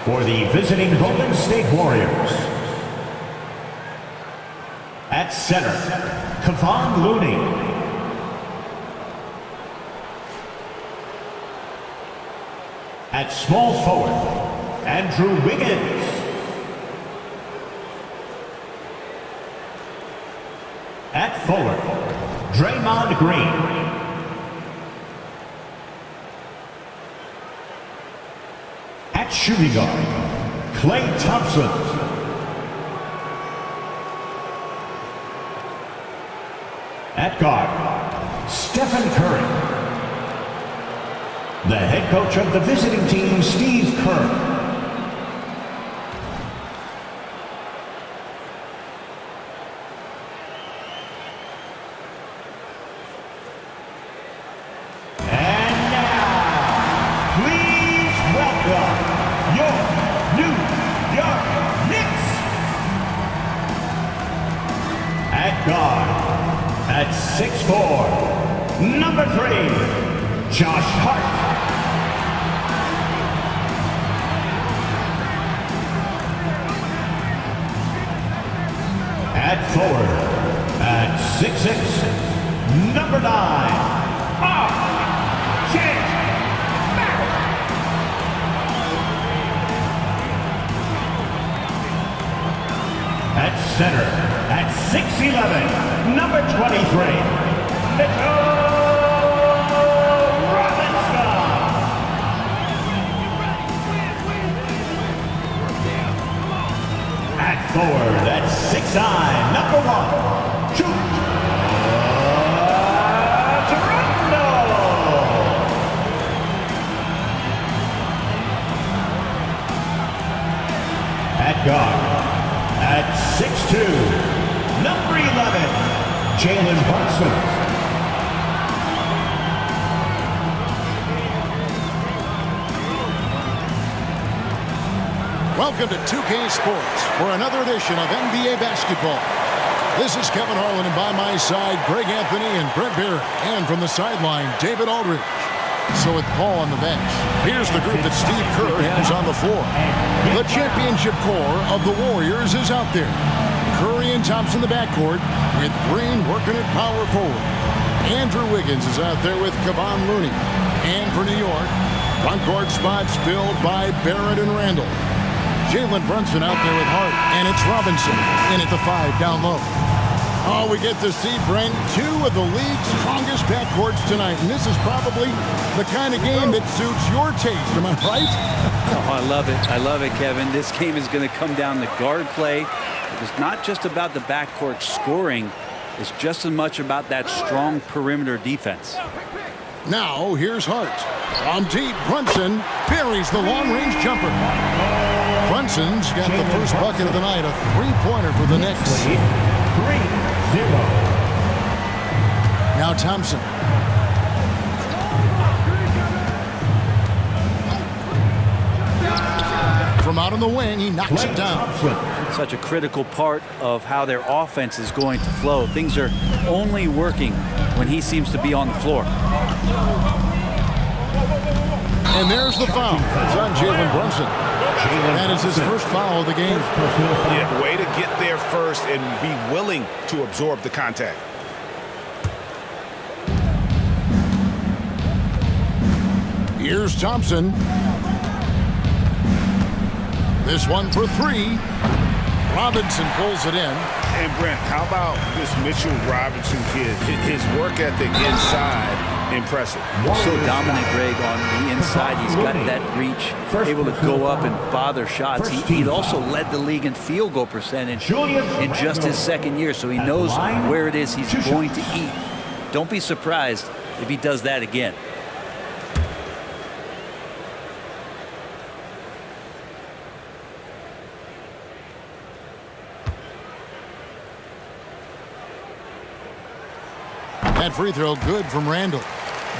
for the visiting Golden State Warriors. At center, Kevon Looney. At small forward, Andrew Wiggins. At forward, Draymond Green. At shooting guard, Klay Thompson. At guard, Stephen Curry. The head coach of the visiting team, Steve Kerr. And now, please welcome your New York Knicks. At guard, at 6'4", number 3, Josh Hart. At forward, at 6'6", number 9, R.J. Barrett. At center, at 6'11", number 23, Mitchell Robinson. At forward, at 6'9", number 1, Julius Randle. At guard, at 6'2", number 11, Jalen Brunson. Welcome to 2K Sports for another edition of NBA basketball. This is Kevin Harlan, and by my side, Greg Anthony and Brent Barrett. And from the sideline, David Aldridge. So with Paul on the bench, here's the group that Steve Kerr has on the floor. The championship core of the Warriors is out there. Curry and Thompson in the backcourt, with Green working at power forward. Andrew Wiggins is out there with Kevon Looney. And for New York, front court spots filled by Barrett and Randle. Jalen Brunson out there with Hart, and it's Robinson in at the 5 down low. Oh, we get to see, Brent, 2 of the league's strongest backcourts tonight, and this is probably the kind of game that suits your taste. Am I right? Oh, I love it. I love it, Kevin. This game is going to come down to guard play. It's not just about the backcourt scoring. It's just as much about that strong perimeter defense. Now, here's Hart. On deep, Brunson buries the long-range jumper. Brunson's got the first bucket of the night, a three-pointer for the Knicks. 3-0. Now Thompson. From out on the wing, he knocks it down. Such a critical part of how their offense is going to flow. Things are only working when he seems to be on the floor. And there's the foul. It's on Jalen Brunson. That is his first foul of the game. Yeah, way to get there first and be willing to absorb the contact. Here's Thompson. This one for 3. Robinson pulls it in. And Brent, how about this Mitchell Robinson kid? His work ethic inside, impressive. So dominant, Greg, on the inside. He's got that reach, able to go up and bother shots. He also led the league in field goal percentage in just his second year, so he knows where it is he's going to eat. Don't be surprised if he does that again. That free throw good from Randle.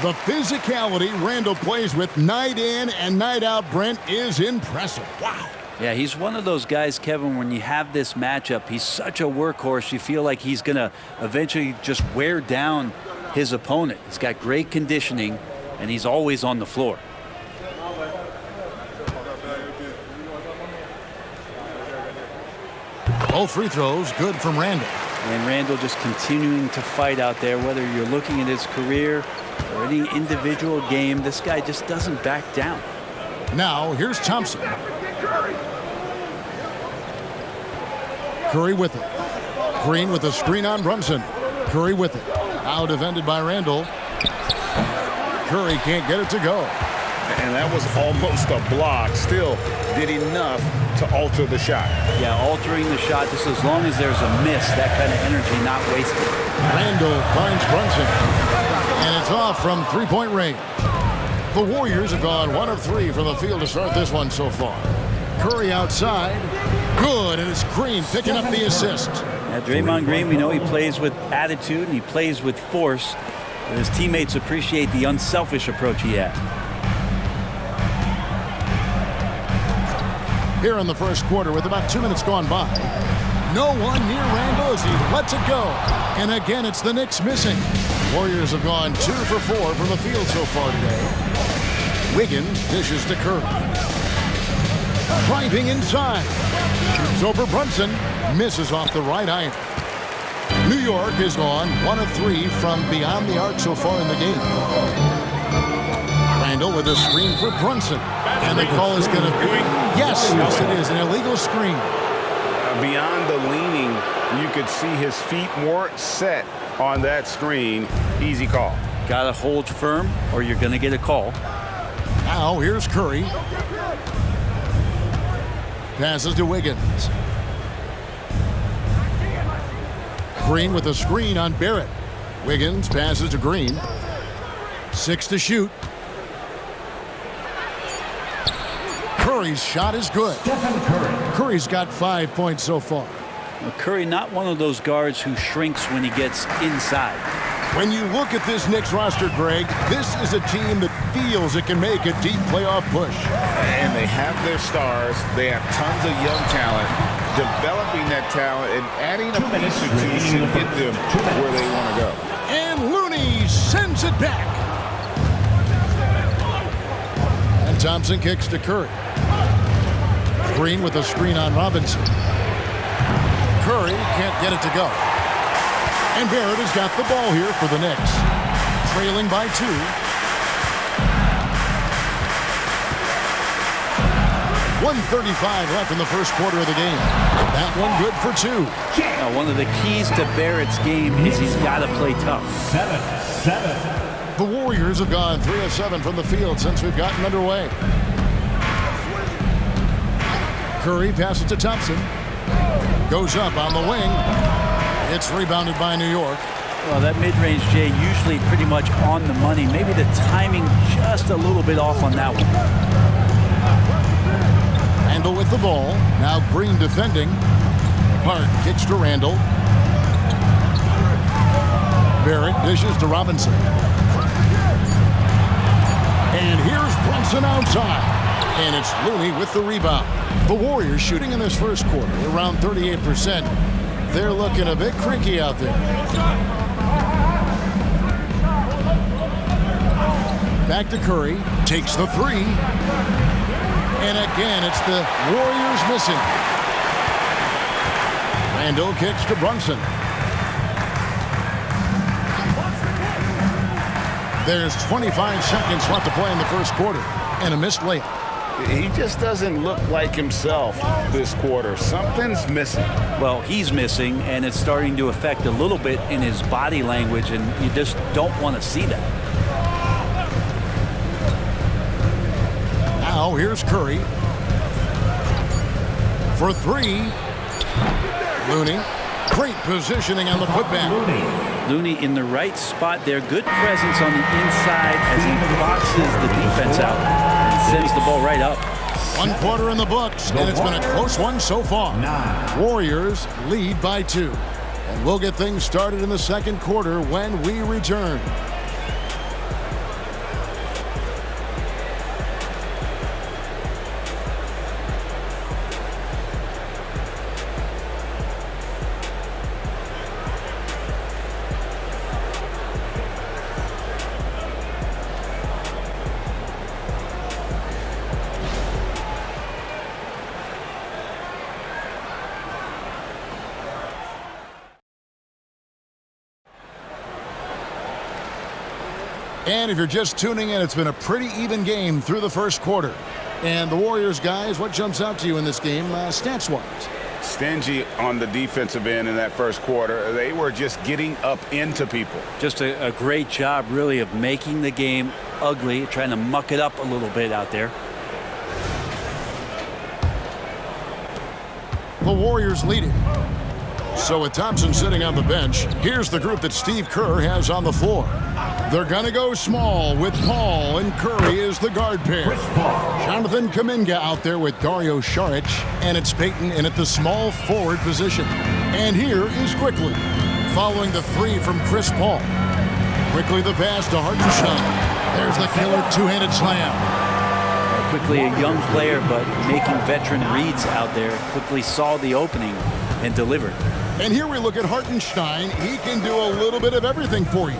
The physicality Randle plays with night in and night out, Brent, is impressive. Wow. Yeah, he's one of those guys, Kevin, when you have this matchup, he's such a workhorse. You feel like he's going to eventually just wear down his opponent. He's got great conditioning, and he's always on the floor. Both free throws good from Randall. And Randall just continuing to fight out there, whether you're looking at his career or any individual game. This guy just doesn't back down. Now here's Thompson. Curry with it. Green with a screen on Brunson. Curry with it. Out defended by Randall. Curry can't get it to go. And that was almost a block. Still did enough to alter the shot. Yeah, altering the shot just as long as there's a miss, that kind of energy not wasted. Randall finds Brunson. And it's off from three-point range. The Warriors have gone 1 of 3 from the field to start this one so far. Curry outside. Good, and it's Green picking up the assist. Yeah, Draymond Green, we know he plays with attitude and he plays with force. But his teammates appreciate the unselfish approach he had. Here in the first quarter with about 2 minutes gone by. No one near Randall as he lets it go. And again, it's the Knicks missing. Warriors have gone 2 for 4 from the field so far today. Wiggins dishes to Curry. Driving inside. Shoots over Brunson. Misses off the right iron. New York has gone 1 of 3 from beyond the arc so far in the game. Randall with a screen for Brunson. And the call is going to be, yes, it is, an illegal screen. Beyond the leaning, you could see his feet weren't set on that screen. Easy call. Got to hold firm or you're going to get a call. Now here's Curry. Passes to Wiggins. Green with a screen on Barrett. Wiggins passes to Green. 6 to shoot. Curry's shot is good. Curry's got 5 points so far. Well, Curry not one of those guards who shrinks when he gets inside. When you look at this Knicks roster, Greg, this is a team that feels it can make a deep playoff push. And they have their stars. They have tons of young talent. Developing that talent and adding a piece or two should get them where they want to go. And Looney sends it back. And Thompson kicks to Curry. Green with a screen on Robinson. Curry can't get it to go. And Barrett has got the ball here for the Knicks. Trailing by 2. .135 left in the first quarter of the game. That one good for 2. Now, one of the keys to Barrett's game is he's got to play tough. 7-7. The Warriors have gone 3 of 7 from the field since we've gotten underway. Curry passes to Thompson. Goes up on the wing. It's rebounded by New York. Well, that mid-range, Jay, usually pretty much on the money. Maybe the timing just a little bit off on that one. Randall with the ball. Now Green defending. Hart kicks to Randall. Barrett dishes to Robinson. And here's Brunson outside. And it's Looney with the rebound. The Warriors shooting in this first quarter around 38%. They're looking a bit creaky out there. Back to Curry. Takes the 3. And again, it's the Warriors missing. Randall kicks to Brunson. There's 25 seconds left to play in the first quarter. And a missed layup. He just doesn't look like himself this quarter. Something's missing. Well, he's missing, and it's starting to affect a little bit in his body language, and you just don't want to see that. Now here's Curry. For 3. Looney. Great positioning on the putback. Looney in the right spot there. Good presence on the inside as he boxes the defense out and sends the ball right up. 1 quarter in the books, and it's been a close one so far. Warriors lead by 2. And we'll get things started in the second quarter when we return. And if you're just tuning in, it's been a pretty even game through the first quarter. And the Warriors, guys, what jumps out to you in this game stats-wise? Stingy on the defensive end in that first quarter. They were just getting up into people. Just a great job, really, of making the game ugly, trying to muck it up a little bit out there. The Warriors lead it. So with Thompson sitting on the bench, here's the group that Steve Kerr has on the floor. They're going to go small with Paul and Curry as the guard pair. Jonathan Kuminga out there with Dario Saric, and it's Payton in at the small forward position. And here is Quickly, following the three from Chris Paul. Quickly the pass to Hartenstein. There's the killer two-handed slam. Quickly a young player, but making veteran reads out there. Quickly saw the opening and delivered. And here we look at Hartenstein. He can do a little bit of everything for you.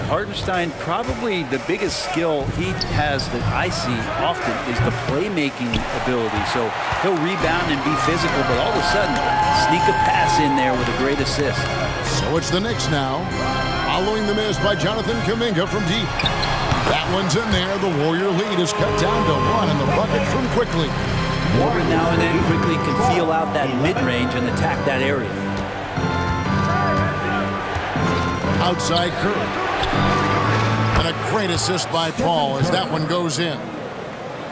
Hartenstein, probably the biggest skill he has that I see often is the playmaking ability. So he'll rebound and be physical, but all of a sudden, sneak a pass in there with a great assist. So it's the Knicks now, following the miss by Jonathan Kuminga from deep. That one's in there. The Warrior lead is cut down to 1, and the bucket from Quickly. Every now and then, Quickly can feel out that mid-range and attack that area. Outside Curry. And a great assist by Paul as that one goes in.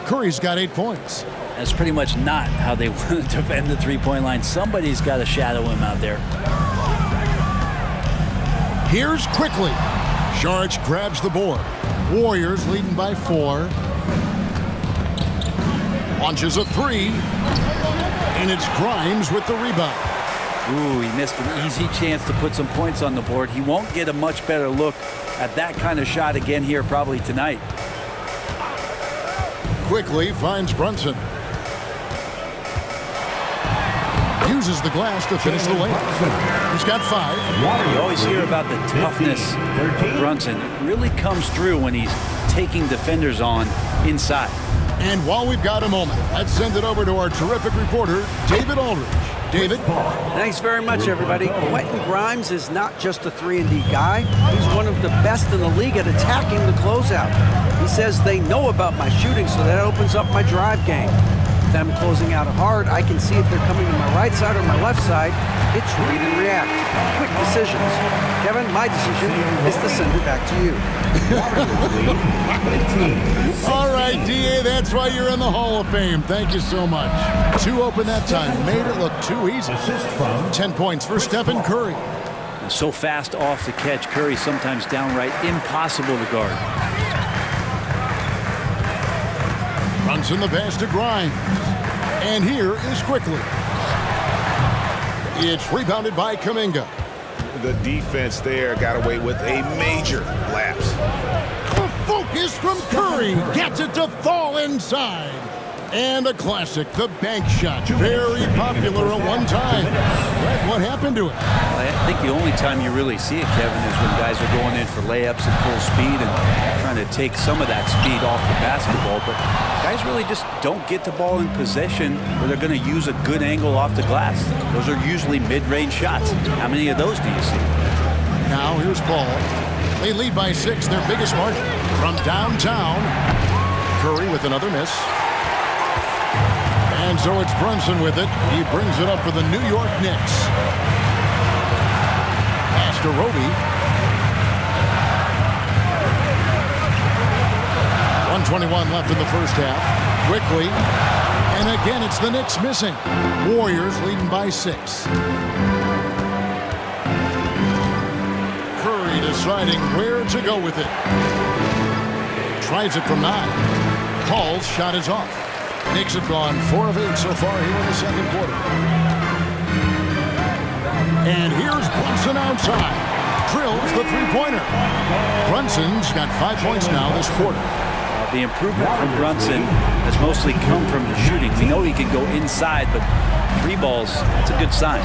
Curry's got 8 points. That's pretty much not how they want to defend the three-point line. Somebody's got to shadow him out there. Here's Quickly. Saric grabs the board. Warriors leading by 4. Launches a 3. And it's Grimes with the rebound. Ooh, he missed an easy chance to put some points on the board. He won't get a much better look at that kind of shot again here probably tonight. Quickly finds Brunson. Uses the glass to finish the layup. He's got 5. You always hear about the toughness of Brunson. It really comes through when he's taking defenders on inside. And while we've got a moment, let's send it over to our terrific reporter, David Aldridge. David? Thanks very much, everybody. Quentin Grimes is not just a 3-and-D guy. He's one of the best in the league at attacking the closeout. He says they know about my shooting, so that opens up my drive game. With them closing out hard, I can see if they're coming to my right side or my left side. It's read and react. Quick decisions. Kevin, my decision is to send it back to you. All right, D.A., that's why you're in the Hall of Fame. Thank you so much. 2 open that time. Made it look too easy. 10 points for Stephen Curry. So fast off the catch, Curry sometimes downright impossible to guard. Brunson the pass to Grimes. And here is Quickly. It's rebounded by Kuminga. The defense there got away with a major lapse. The focus from Curry gets it to fall inside. And a classic, the bank shot. Very popular at one time. Greg, what happened to it? I think the only time you really see it, Kevin, is when guys are going in for layups at full speed and trying to take some of that speed off the basketball. But guys really just don't get the ball in possession where they're going to use a good angle off the glass. Those are usually mid-range shots. How many of those do you see? Now here's Paul. They lead by 6, their biggest margin. From downtown, Curry with another miss. And so it's Brunson with it. He brings it up for the New York Knicks. Pass to Roby. 1:21 left in the first half. Quickly. And again, it's the Knicks missing. Warriors leading by 6. Curry deciding where to go with it. Tries it from 9. Paul's shot is off. Knicks have gone 4 of 8 so far here in the second quarter. And here's Brunson outside. Drills the three-pointer. Brunson's got 5 points now this quarter. The improvement from Brunson has mostly come from the shooting. We know he can go inside, but 3 balls, that's a good sign.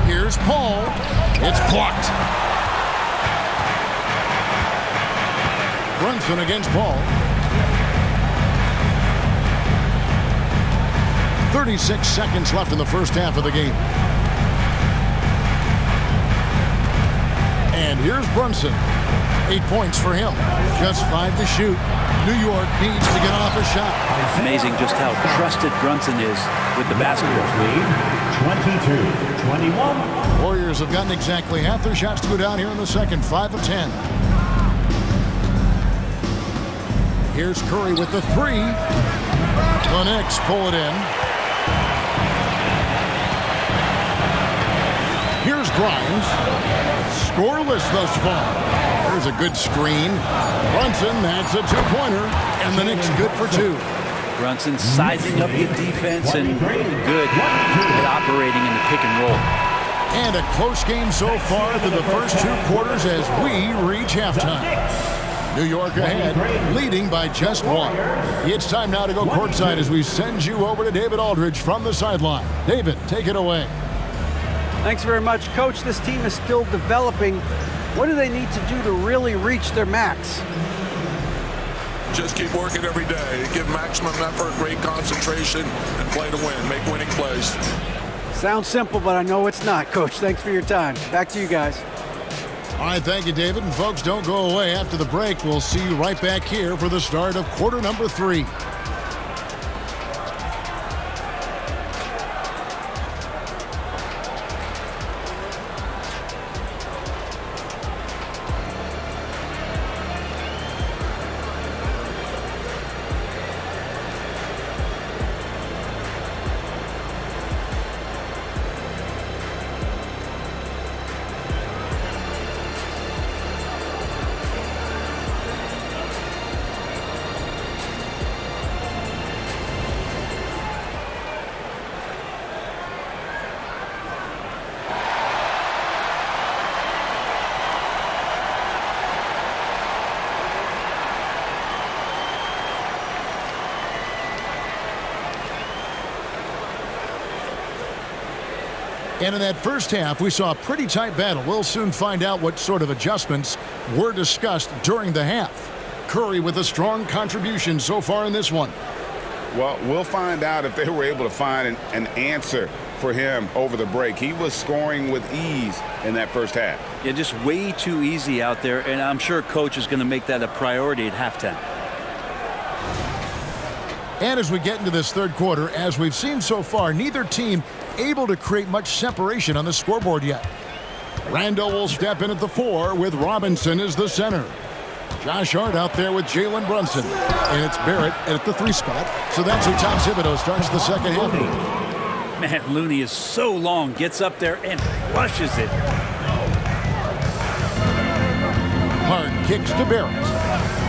Here's Paul. It's blocked. Brunson against Paul. 36 seconds left in the first half of the game. And here's Brunson. 8 points for him. Just 5 to shoot. New York needs to get off a shot. Amazing just how trusted Brunson is with the basketball. Lead 22-21. Warriors have gotten exactly half their shots to go down here in the second. 5 of 10. Here's Curry with the 3. The Knicks pull it in. Here's Grimes. Scoreless thus far. There's a good screen. Brunson, that's a 2-pointer. And the Knicks good for 2. Brunson sizing up the defense and good at operating in the pick and roll. And a close game so far through the first 2 quarters as we reach halftime. New York ahead, leading by just 1. It's time now to go courtside as we send you over to David Aldridge from the sideline. David, take it away. Thanks very much, Coach. This team is still developing. What do they need to do to really reach their max? Just keep working every day. Give maximum effort, great concentration, and play to win. Make winning plays. Sounds simple, but I know it's not, Coach. Thanks for your time. Back to you guys. All right, thank you, David. And folks, don't go away. After the break, we'll see you right back here for the start of quarter number 3. And in that first half, we saw a pretty tight battle. We'll soon find out what sort of adjustments were discussed during the half. Curry with a strong contribution so far in this one. Well, we'll find out if they were able to find an answer for him over the break. He was scoring with ease in that first half. Yeah, just way too easy out there, and I'm sure Coach is going to make that a priority at halftime. And as we get into this third quarter, as we've seen so far, neither team able to create much separation on the scoreboard yet. Randall will step in at the 4 with Robinson as the center. Josh Hart out there with Jalen Brunson. And it's Barrett at the 3 spot. So that's who Tom Thibodeau starts the second half with. Man, Looney is so long, gets up there and crushes it. Hart kicks to Barrett.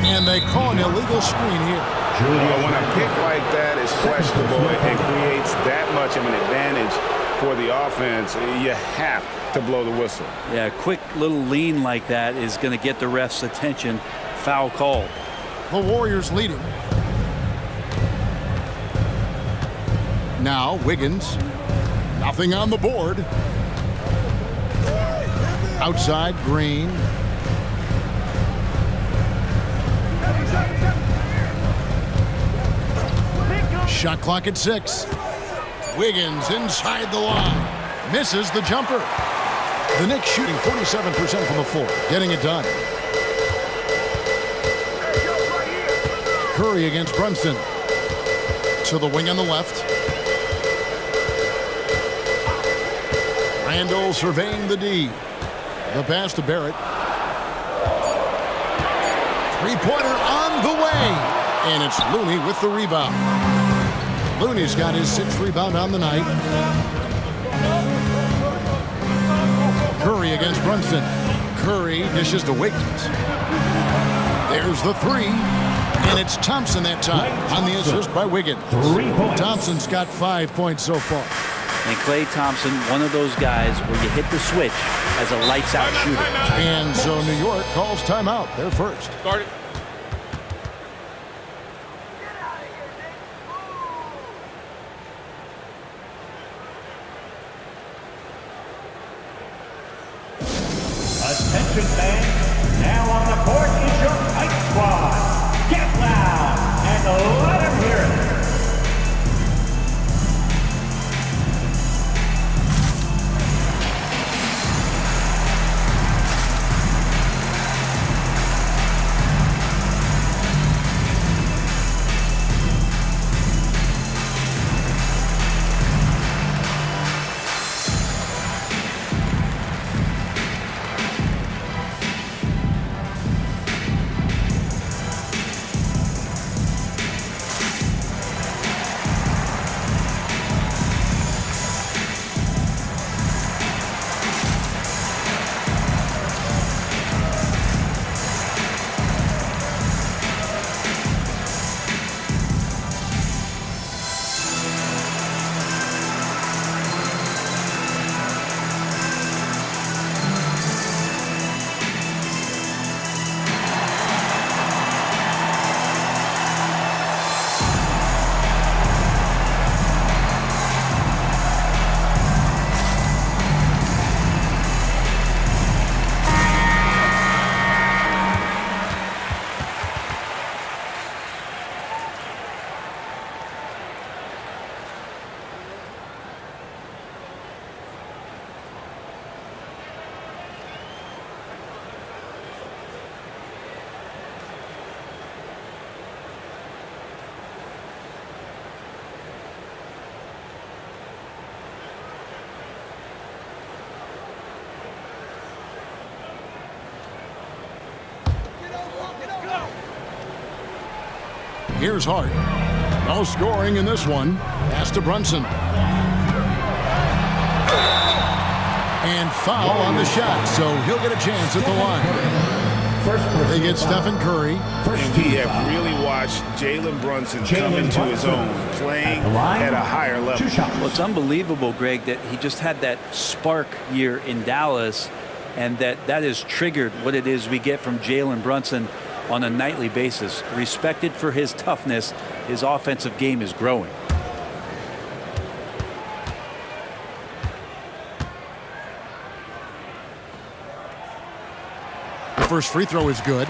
And they call an illegal screen here. Well, when a pick like that is questionable and creates that much of an advantage for the offense, you have to blow the whistle. Yeah, a quick little lean like that is going to get the ref's attention. Foul called. The Warriors leading. Now Wiggins. Nothing on the board. Outside Green. Shot clock at 6. Wiggins inside the line. Misses the jumper. The Knicks shooting 47% from the floor. Getting it done. Curry against Brunson. To the wing on the left. Randall surveying the D. The pass to Barrett. 3-pointer on the way. And it's Looney with the rebound. Looney's got his 6th rebound on the night. Curry against Brunson. Curry dishes to Wiggins. There's the 3. And it's Thompson that time on the assist by Wiggins. 3 points. Thompson's got 5 points so far. And Klay Thompson, one of those guys where you hit the switch as a lights-out shooter. And so New York calls timeout. They're first. Start it. Attention fans, now on the court is your Knight Squad. Get loud and let them hear it. Here's Hart. No scoring in this one. Pass to Brunson. And foul on the shot, so he'll get a chance at the line. They get Stephen Curry. And we have really watched Jalen Brunson come into his own, playing at a higher level. Well, it's unbelievable, Greg, that he just had that spark year in Dallas, and that has triggered what it is we get from Jalen Brunson on a nightly basis. Respected for his toughness, his offensive game is growing. First free throw is good.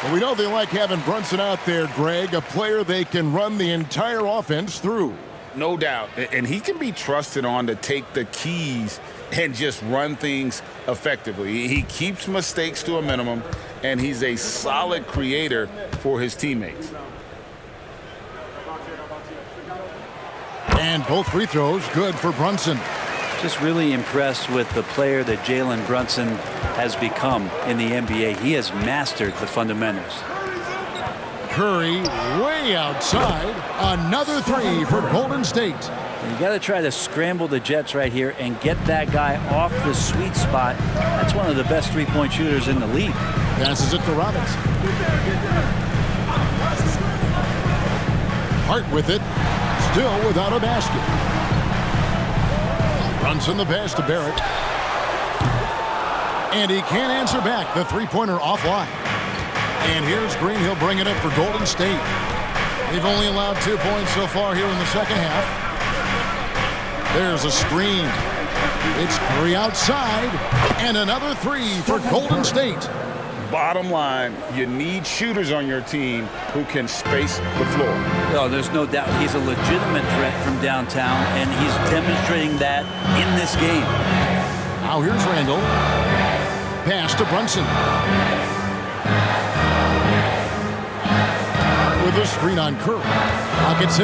But we know they like having Brunson out there, Greg, a player they can run the entire offense through. No doubt. And he can be trusted on to take the keys and just run things effectively. He keeps mistakes to a minimum, and he's a solid creator for his teammates. And both free throws good for Brunson. Just really impressed with the player that Jalen Brunson has become in the NBA. He has mastered the fundamentals. Curry way outside. Another three for Golden State. You got to try to scramble the Jets right here and get that guy off the sweet spot. That's one of the best three-point shooters in the league. Passes it to Robinson. Hart with it. Still without a basket. Brunson the pass to Barrett. And he can't answer back. The three-pointer offline. And here's Green. He'll bring it up for Golden State. They've only allowed 2 points so far here in the second half. There's a screen. It's Curry outside. And another three for Golden State. Bottom line, you need shooters on your team who can space the floor. No, there's no doubt he's a legitimate threat from downtown, and he's demonstrating that in this game. Now here's Randall. Pass to Brunson. With a screen on Curry. Pocket 6.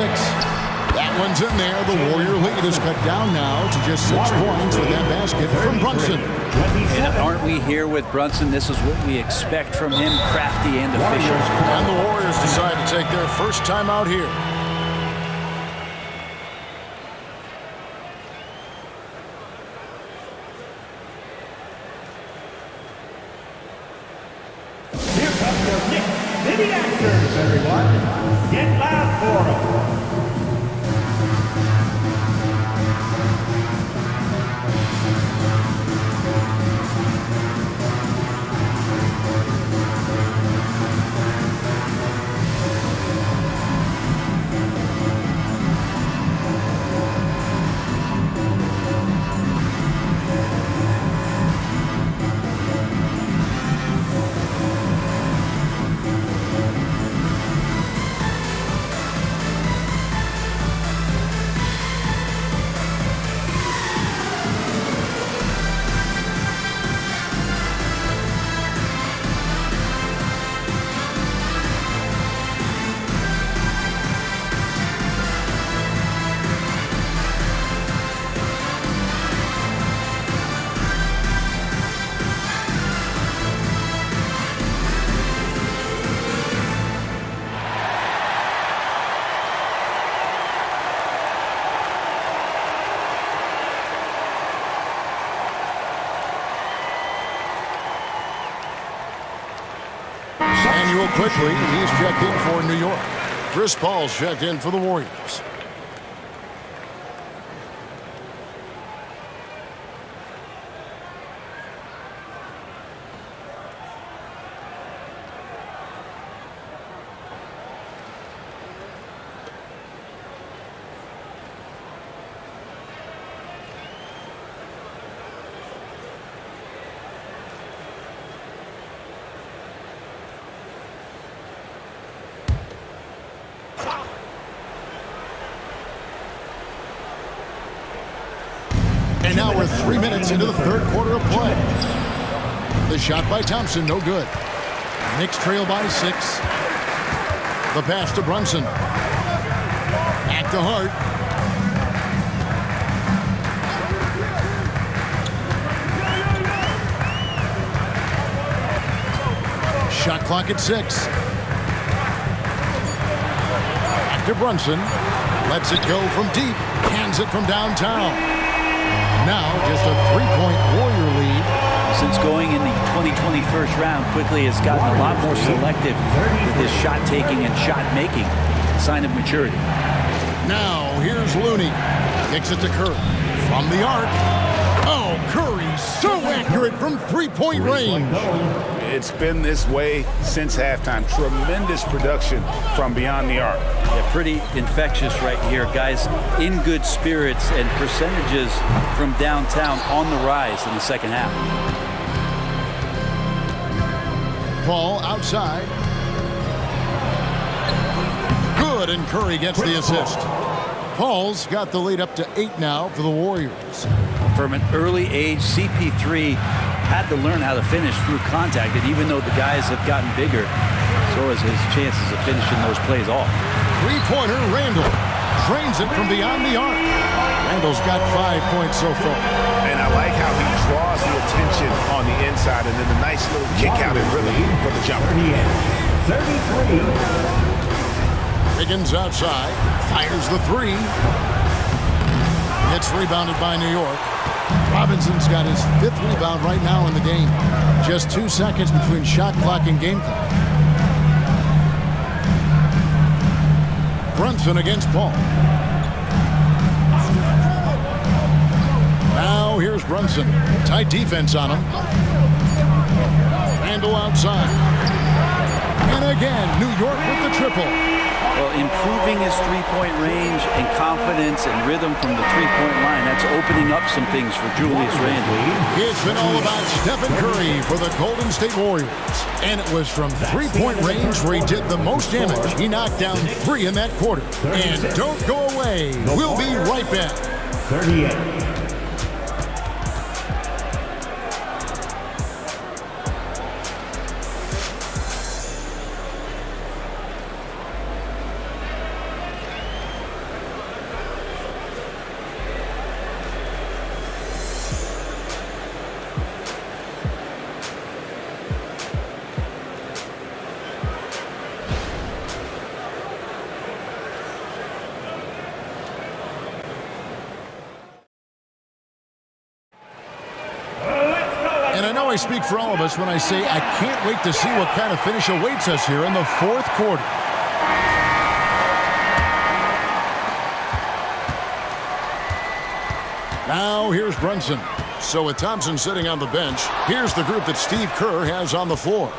That one's in there. The Warrior lead is cut down now to just 6 points with that basket from Brunson. And aren't we here with Brunson? This is what we expect from him, crafty and efficient. And the Warriors decide to take their first time out here. Here comes your Knicks City Actors, everyone. Get loud for them. Real quickly, he's checked in for New York. Chris Paul's checked in for the Warriors. And now we're 3 minutes into the third quarter of play. The shot by Thompson, no good. Knicks trail by 6. The pass to Brunson. Back to Hart. Shot clock at 6. to Brunson. Lets it go from deep. Cans it from downtown. Now just a 3-point Warrior lead. Since going in the 2020 first round, quickly has gotten a lot more selective with his shot taking and shot making. Sign of maturity. Now here's Looney. Kicks it to Curry. From the arc. Oh, Curry so accurate from 3-point range. It's been this way since halftime. Tremendous production from beyond the arc. Yeah, pretty infectious right here. Guys in good spirits and percentages from downtown on the rise in the second half. Paul outside. Good, and Curry gets the assist. Paul's got the lead up to 8 now for the Warriors. From an early age, CP3 had to learn how to finish through contact, and even though the guys have gotten bigger, so has his chances of finishing those plays off. Three-pointer, Randall. Drains it from beyond the arc. Randall's got 5 points so far. And I like how he draws the attention on the inside, and then the nice little kick out and rhythm for the jumper. 33. Higgins outside. Fires the three. It's rebounded by New York. Robinson's got his 5th rebound right now in the game. Just 2 seconds between shot clock and game clock. Brunson against Paul. Now here's Brunson. Tight defense on him. Randall outside. And again, New York with the triple. Well, improving his three-point range and confidence and rhythm from the three-point line, that's opening up some things for Julius Randle. It's been all about Stephen Curry for the Golden State Warriors. And it was from three-point range where he did the most damage. He knocked down 3 in that quarter. And don't go away. We'll be right back. 38. And I know I speak for all of us when I say I can't wait to see what kind of finish awaits us here in the 4th quarter. Now here's Brunson. So with Thompson sitting on the bench, here's the group that Steve Kerr has on the floor.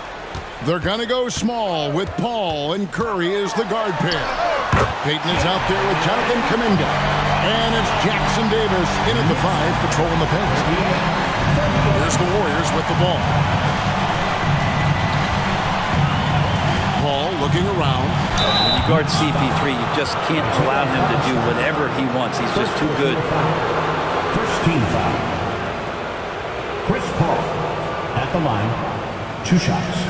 They're going to go small with Paul, and Curry is the guard pair. Payton is out there with Jonathan Kuminga. And it's Jackson Davis in at the 5, patrolling the paint. Here's the Warriors with the ball. Paul looking around. When you guard CP3, you just can't allow him to do whatever he wants. He's just too good. First team foul. Chris Paul at the line. 2 shots.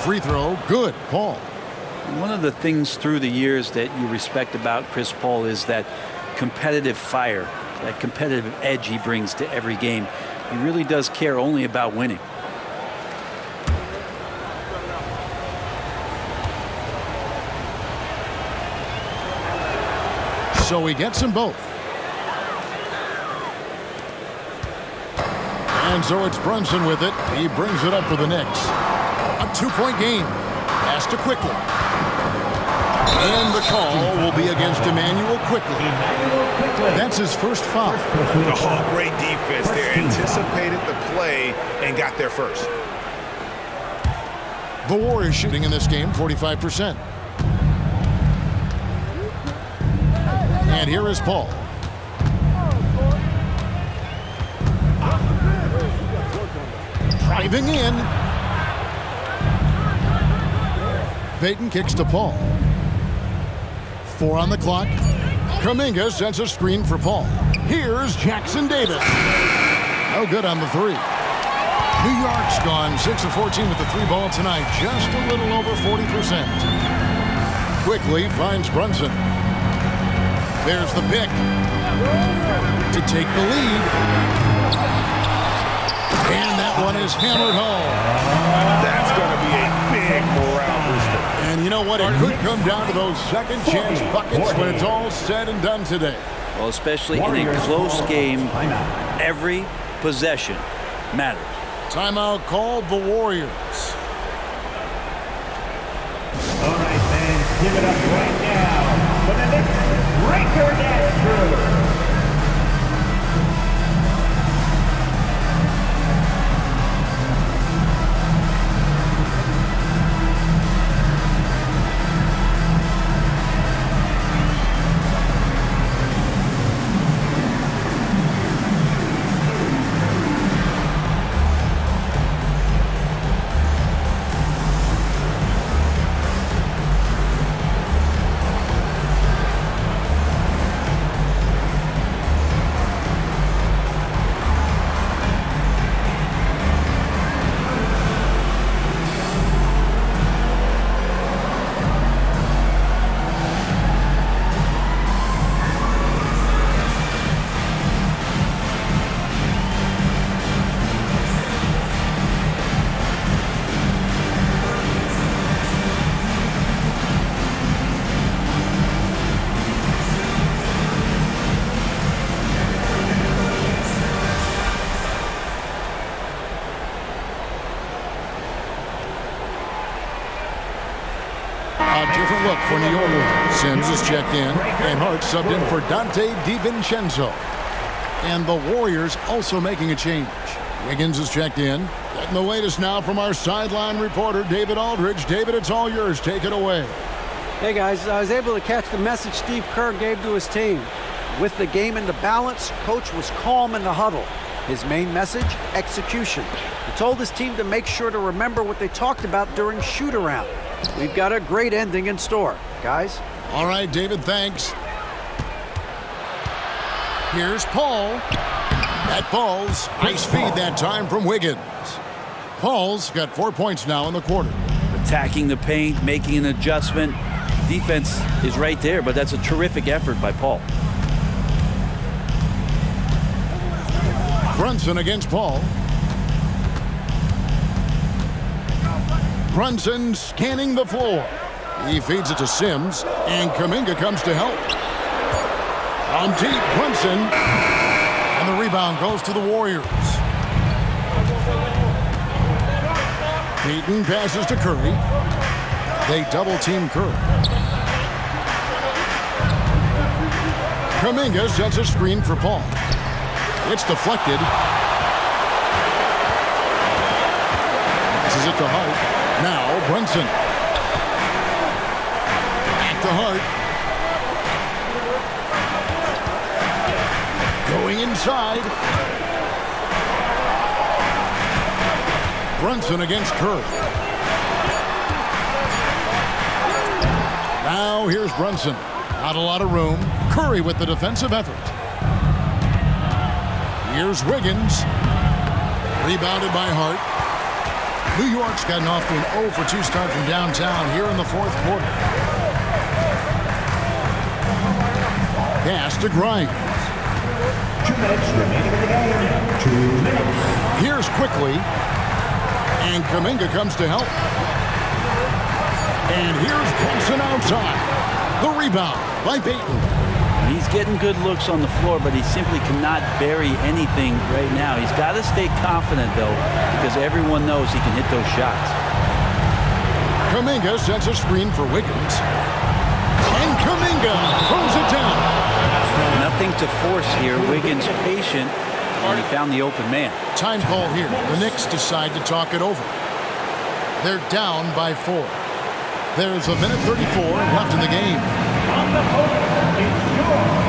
Free throw, good, Paul. One of the things through the years that you respect about Chris Paul is that competitive fire, that competitive edge he brings to every game. He really does care only about winning. So he gets them both. And so it's Brunson with it. He brings it up for the Knicks. A 2-point game. Pass to Quickly. And the call will be against Emmanuel Quickly. That's his first foul. Oh, great defense there. Anticipated the play and got there first. The Warriors shooting in this game 45%. And here is Paul. Driving in. Payton kicks to Paul. 4 on the clock. Kuminga sends a screen for Paul. Here's Jackson Davis. No good on the 3. New York's gone 6 of 14 with the 3 ball tonight. Just a little over 40%. quickly finds Brunson. There's the pick to take the lead. And that one is hammered home. That's going to be a big morale booster. And you know what? It could come down to those second chance buckets when it's all said and done today. Well, especially in a close game, every possession matters. Timeout called the Warriors. All right, fans, give it up right now for the Knicks breaker dance crew. A different look for New York. Sims is checked in, and Hart subbed in for Dante DiVincenzo. And the Warriors also making a change. Wiggins is checked in. Getting the latest now from our sideline reporter, David Aldridge. David, it's all yours. Take it away. Hey guys, I was able to catch the message Steve Kerr gave to his team. With the game in the balance, coach was calm in the huddle. His main message, execution. He told his team to make sure to remember what they talked about during shoot-around. We've got a great ending in store, guys. All right, David, thanks. Here's Paul. That falls. Nice feed that time from Wiggins. Paul's got 4 points now in the quarter. Attacking the paint, making an adjustment. Defense is right there, but that's a terrific effort by Paul. Brunson against Paul. Brunson scanning the floor. He feeds it to Sims, and Kuminga comes to help. On deep, Brunson. And the rebound goes to the Warriors. Peyton passes to Curry. They double-team Curry. Kuminga sets a screen for Paul. It's deflected. Passes it to Hart. Now Brunson. Back to Hart. Going inside. Brunson against Curry. Now here's Brunson. Not a lot of room. Curry with the defensive effort. Here's Wiggins. Rebounded by Hart. New York's gotten off to an 0 for 2 start from downtown here in the fourth quarter. Pass to Grimes. 2 minutes remaining in the game. 2 minutes. Here's quickly. And Kuminga comes to help. And here's Brunson outside. The rebound by Peyton. He's getting good looks on the floor, but he simply cannot bury anything right now. He's got to stay confident, though, because everyone knows he can hit those shots. Kuminga sets a screen for Wiggins. And Kuminga throws it down. Nothing to force here. Wiggins patient, and he found the open man. Time call here. The Knicks decide to talk it over. They're down by 4. There's a minute 34 left in the game. On the court, it's your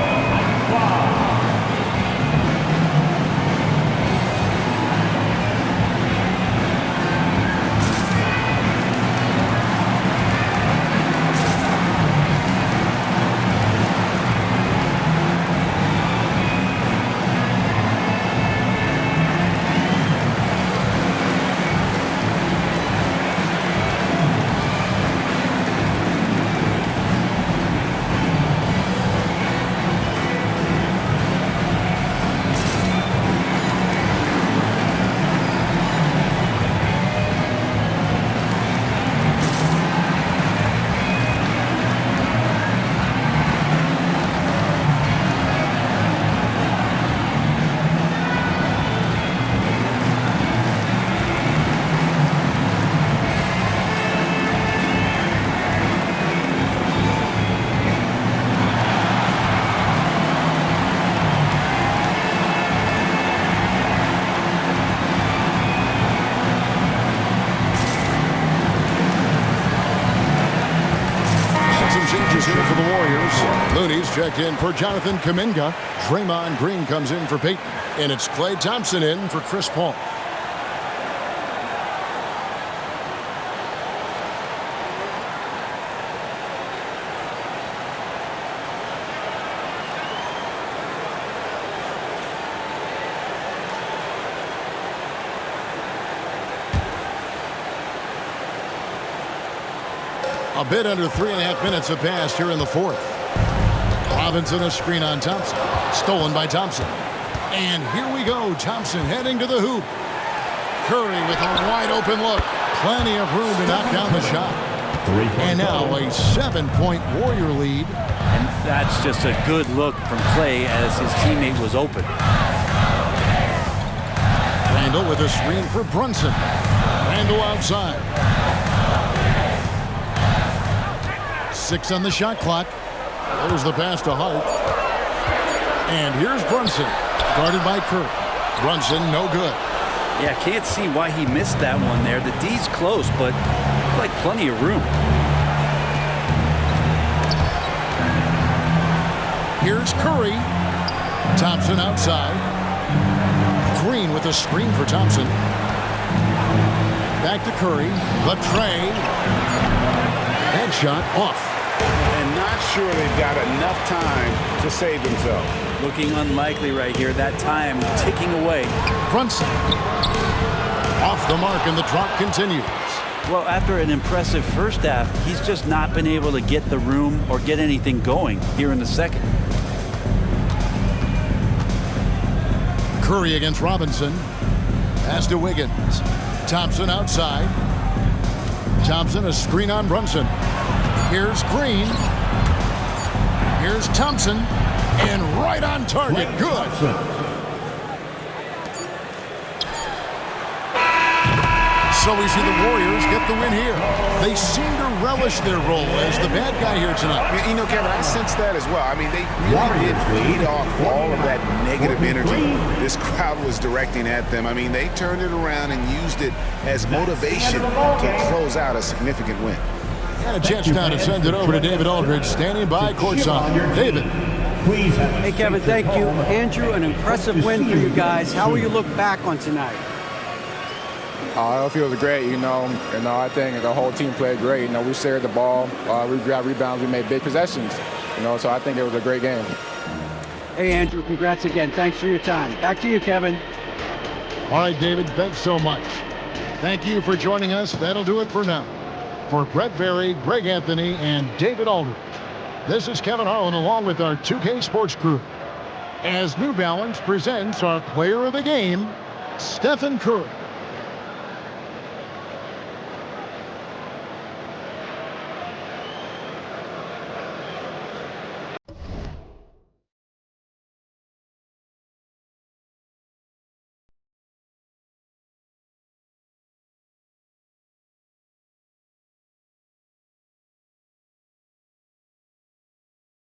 Looney's checked in for Jonathan Kuminga. Draymond Green comes in for Peyton. And it's Klay Thompson in for Chris Paul. A bit under 3.5 minutes have passed here in the fourth. Robinson a screen on Thompson. Stolen by Thompson. And here we go. Thompson heading to the hoop. Curry with a wide open look. Plenty of room to knock down the shot. And now a 7-point Warrior lead. And that's just a good look from Klay as his teammate was open. Randall with a screen for Brunson. Randall outside. 6 on the shot clock. There's the pass to Hart. And here's Brunson. Guarded by Curry. Brunson, no good. Yeah, can't see why he missed that one there. The D's close, but like plenty of room. Here's Curry. Thompson outside. Green with a screen for Thompson. Back to Curry. The tray. Headshot off. And not sure they've got enough time to save themselves. Looking unlikely right here. That time ticking away. Brunson. Off the mark, and the drop continues. Well, after an impressive first half, he's just not been able to get the room or get anything going here in the second. Curry against Robinson. Pass to Wiggins. Thompson outside. Thompson a screen on Brunson. Here's Green. Here's Thompson. And right on target. Good. So we see the Warriors get the win here. They seem to relish their role as the bad guy here tonight. You know, Kevin, I sense that as well. I mean, they really did feed off all of that negative energy this crowd was directing at them. I mean, they turned it around and used it as motivation to close out a significant win. And a chance now to send it over to David Aldridge, standing by courtside. David. Hey, Kevin, thank you. Andrew, an impressive win for you guys. How will you look back on tonight? It feels great, I think the whole team played great. We shared the ball, we grabbed rebounds, we made big possessions, so I think it was a great game. Hey, Andrew, congrats again. Thanks for your time. Back to you, Kevin. All right, David, thanks so much. Thank you for joining us. That'll do it for now. For Brett Berry, Greg Anthony, and David Aldridge, this is Kevin Harlan along with our 2K Sports crew, as New Balance presents our player of the game, Stephen Curry.